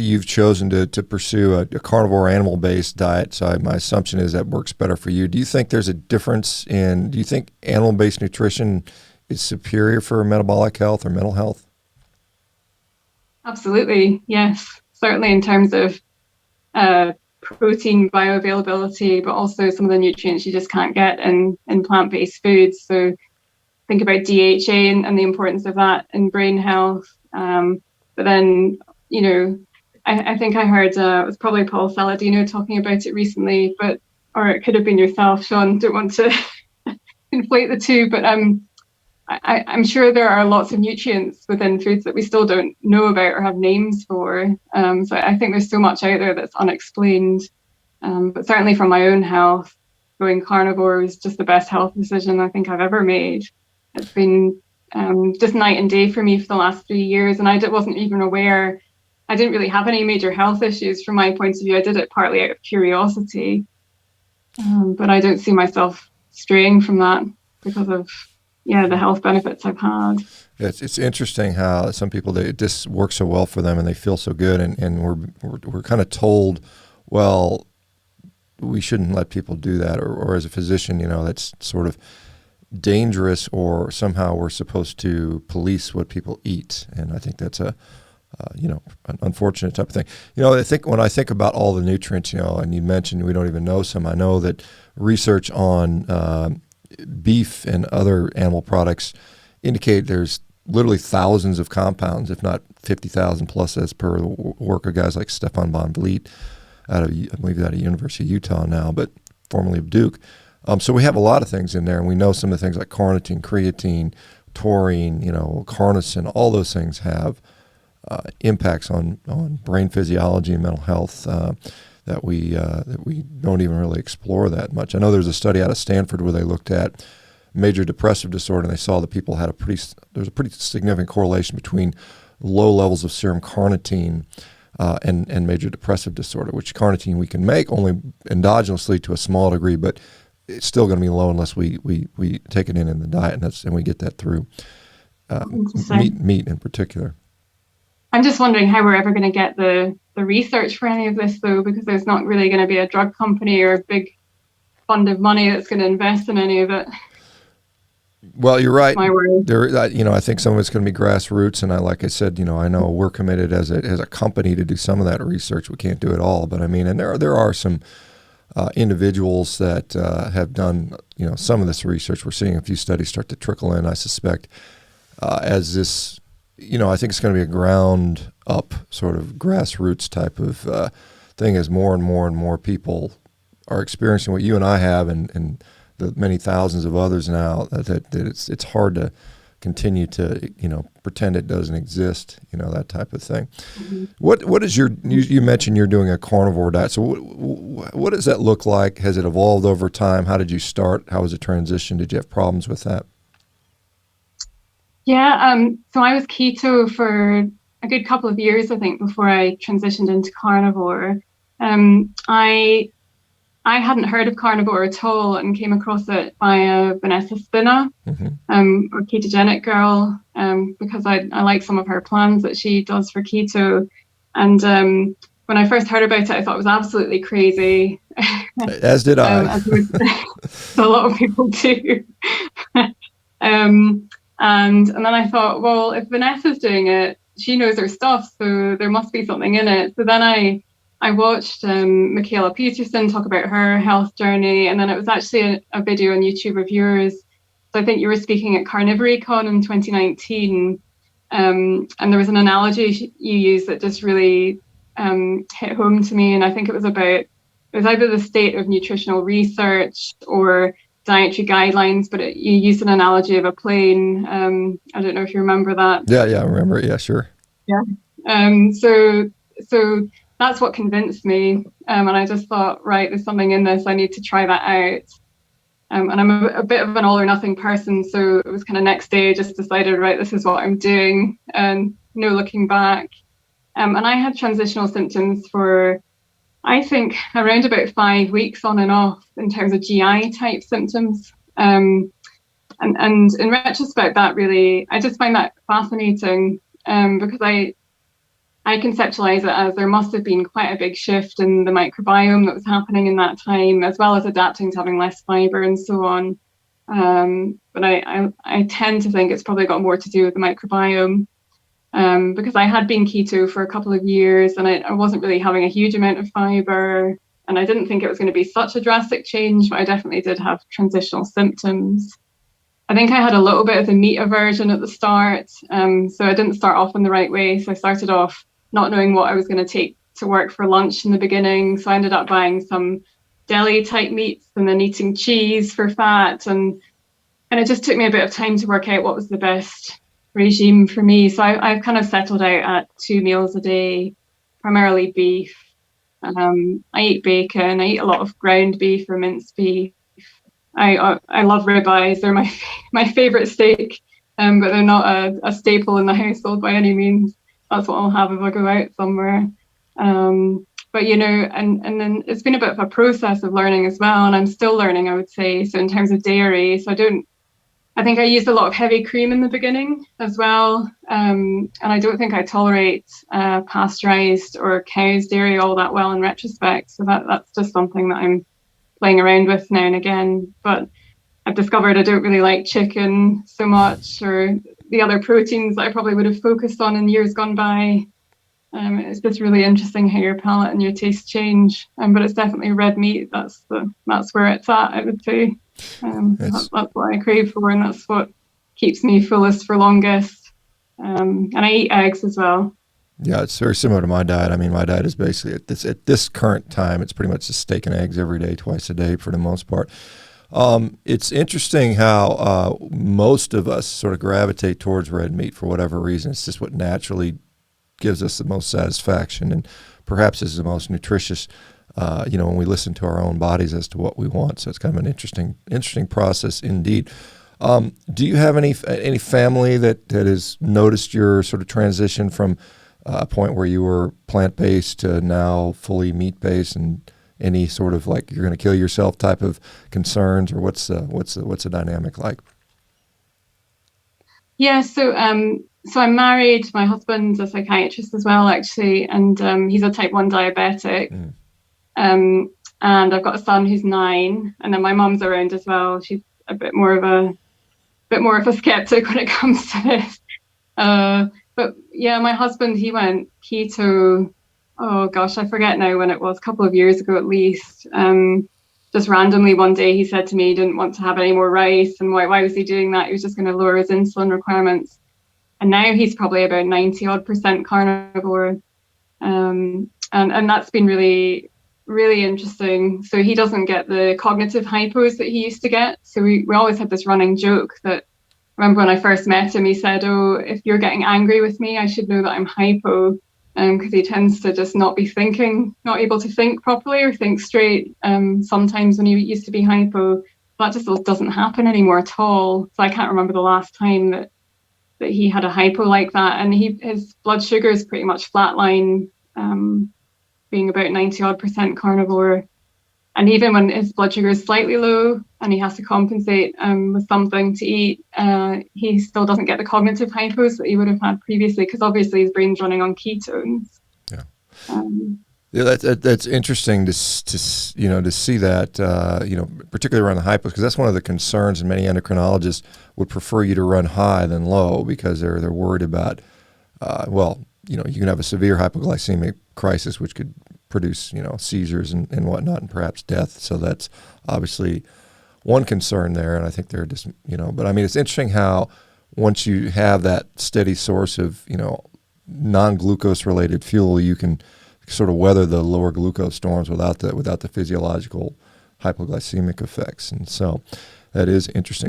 you've chosen to pursue a carnivore animal-based diet, so my assumption is that works better for you. Do you think there's a difference do you think animal-based nutrition is superior for metabolic health or mental health? Absolutely, yes. Certainly in terms of protein bioavailability, but also some of the nutrients you just can't get in plant-based foods. So think about DHA and the importance of that in brain health. But then, I think I heard it was probably Paul Saladino talking about it recently, or it could have been yourself, Shawn. Don't want to conflate the two, but I'm sure there are lots of nutrients within foods that we still don't know about or have names for. So I think there's so much out there that's unexplained. But certainly for my own health, going carnivore was just the best health decision I think I've ever made. It's been just night and day for me for the last 3 years. And I wasn't even aware. I didn't really have any major health issues from my point of view. I did it partly out of curiosity. But I don't see myself straying from that because of the health benefits I've had. It's interesting how some people, it just works so well for them and they feel so good, and we're kind of told, well, we shouldn't let people do that, or as a physician, that's sort of dangerous, or somehow we're supposed to police what people eat, and I think that's an unfortunate type of thing. I think when I think about all the nutrients, and you mentioned we don't even know some. I know that research on beef and other animal products indicate there's literally thousands of compounds, if not 50,000 plus, as per the work of guys like Stefan von Vliet I believe out of University of Utah now, but formerly of Duke. So we have a lot of things in there, and we know some of the things like carnitine, creatine, taurine, carnosine. All those things have impacts on brain physiology and mental health that we don't even really explore that much. I know there's a study out of Stanford where they looked at major depressive disorder, and they saw that people had there's a pretty significant correlation between low levels of serum carnitine and major depressive disorder, which carnitine we can make only endogenously to a small degree, but it's still going to be low unless we take it in the diet, and we get that through meat in particular. I'm just wondering how we're ever going to get the research for any of this, though, because there's not really going to be a drug company or a big fund of money that's going to invest in any of it. Well, you're right. My worry. I think some of it's going to be grassroots, and like I said, I know we're committed as a company to do some of that research. We can't do it all, but and there are some individuals that have done some of this research. We're seeing a few studies start to trickle in. I suspect as this. I think it's going to be a ground up sort of grassroots type of thing as more and more and more people are experiencing what you and I have, and the many thousands of others now, that it's hard to continue to pretend it doesn't exist, that type of thing. Mm-hmm. What is you mentioned you're doing a carnivore diet, so what does that look like? Has it evolved over time? How did you start? How was the transition? Did you have problems with that? Yeah, so I was keto for a good couple of years, I think, before I transitioned into carnivore. I hadn't heard of carnivore at all and came across it via Vanessa Spina, mm-hmm. A ketogenic girl, because I like some of her plans that she does for keto. And when I first heard about it, I thought it was absolutely crazy. As did I. As a lot of people do. And then I thought, well, if Vanessa's doing it, she knows her stuff, so there must be something in it. So then I watched Michaela Peterson talk about her health journey, and then it was actually a video on YouTube of yours. So I think you were speaking at CarnivoreCon in 2019, and there was an analogy you used that just really hit home to me. And I think it was either the state of nutritional research or dietary guidelines, but you used an analogy of a plane. I don't know if you remember that. Yeah, I remember. Yeah, sure. Yeah. So that's what convinced me. And I just thought, right, there's something in this. I need to try that out. And I'm a bit of an all or nothing person. So it was kind of next day, just decided, right, this is what I'm doing, and no looking back. And I had transitional symptoms for, I think, around about 5 weeks on and off in terms of GI type symptoms. And in retrospect, that really, I just find that fascinating, because I I conceptualize it as there must have been quite a big shift in the microbiome that was happening in that time, as well as adapting to having less fiber and so on. But I tend to think it's probably got more to do with the microbiome, because I had been keto for a couple of years and I wasn't really having a huge amount of fiber, and I didn't think it was going to be such a drastic change, but I definitely did have transitional symptoms. I think I had a little bit of a meat aversion at the start, so I didn't start off in the right way. So I started off not knowing what I was going to take to work for lunch in the beginning. So I ended up buying some deli type meats and then eating cheese for fat. And it just took me a bit of time to work out what was the best regime for me. So I've kind of settled out at 2 meals a day, primarily beef. I eat bacon. I eat a lot of ground beef or minced beef. I love ribeyes. They're my favorite steak, but they're not a staple in the household by any means. That's what I'll have if I go out somewhere. But and then it's been a bit of a process of learning as well, and I'm still learning, I would say. So in terms of dairy, I think I used a lot of heavy cream in the beginning as well, and I don't think I tolerate pasteurized or cow's dairy all that well in retrospect. So that's just something that I'm playing around with now and again. But I've discovered I don't really like chicken so much, or the other proteins that I probably would have focused on in years gone by. It's just really interesting how your palate and your taste change. But it's definitely red meat. That's where it's at, I would say. That's what I crave for, and that's what keeps me fullest for longest. And I eat eggs as well. Yeah, it's very similar to my diet. I mean, my diet is basically at this current time, it's pretty much just steak and eggs every day, twice a day for the most part. It's interesting how most of us sort of gravitate towards red meat for whatever reason. It's just what naturally gives us the most satisfaction, and perhaps is the most nutritious. When we listen to our own bodies as to what we want. So it's kind of an interesting process indeed. Do you have any family that has noticed your sort of transition from a point where you were plant-based to now fully meat-based, and any sort of like you're going to kill yourself type of concerns, or what's the dynamic like? Yeah, so I'm married. My husband's a psychiatrist as well, actually, and he's a type 1 diabetic. And I've got a son who's 9, and then my mum's around as well. She's a bit more of a skeptic when it comes to this. But yeah, my husband, he went keto. Oh gosh, I forget now when it was, a couple of years ago at least. Just randomly one day he said to me he didn't want to have any more rice, and why was he doing that? He was just going to lower his insulin requirements. And now he's probably about 90% carnivore. And that's been really, really interesting. So he doesn't get the cognitive hypos that he used to get. So we always had this running joke that, I remember when I first met him, he said, "Oh, if you're getting angry with me, I should know that I'm hypo," because he tends to just not able to think properly or think straight. Sometimes when he used to be hypo, that just doesn't happen anymore at all. So I can't remember the last time that he had a hypo like that. And his blood sugar is pretty much flatline, being about 90% carnivore. And even when his blood sugar is slightly low and he has to compensate with something to eat, he still doesn't get the cognitive hypos that he would have had previously, because obviously his brain's running on ketones. Yeah. Yeah, that's interesting to see that, particularly around the hypos, because that's one of the concerns, and many endocrinologists would prefer you to run high than low, because they're worried about, you can have a severe hypoglycemic crisis, which could produce, seizures and whatnot, and perhaps death. So that's obviously one concern there. And I think they're just, but I mean, it's interesting how once you have that steady source of, non-glucose related fuel, you can sort of weather the lower glucose storms without the physiological hypoglycemic effects. And so that is interesting.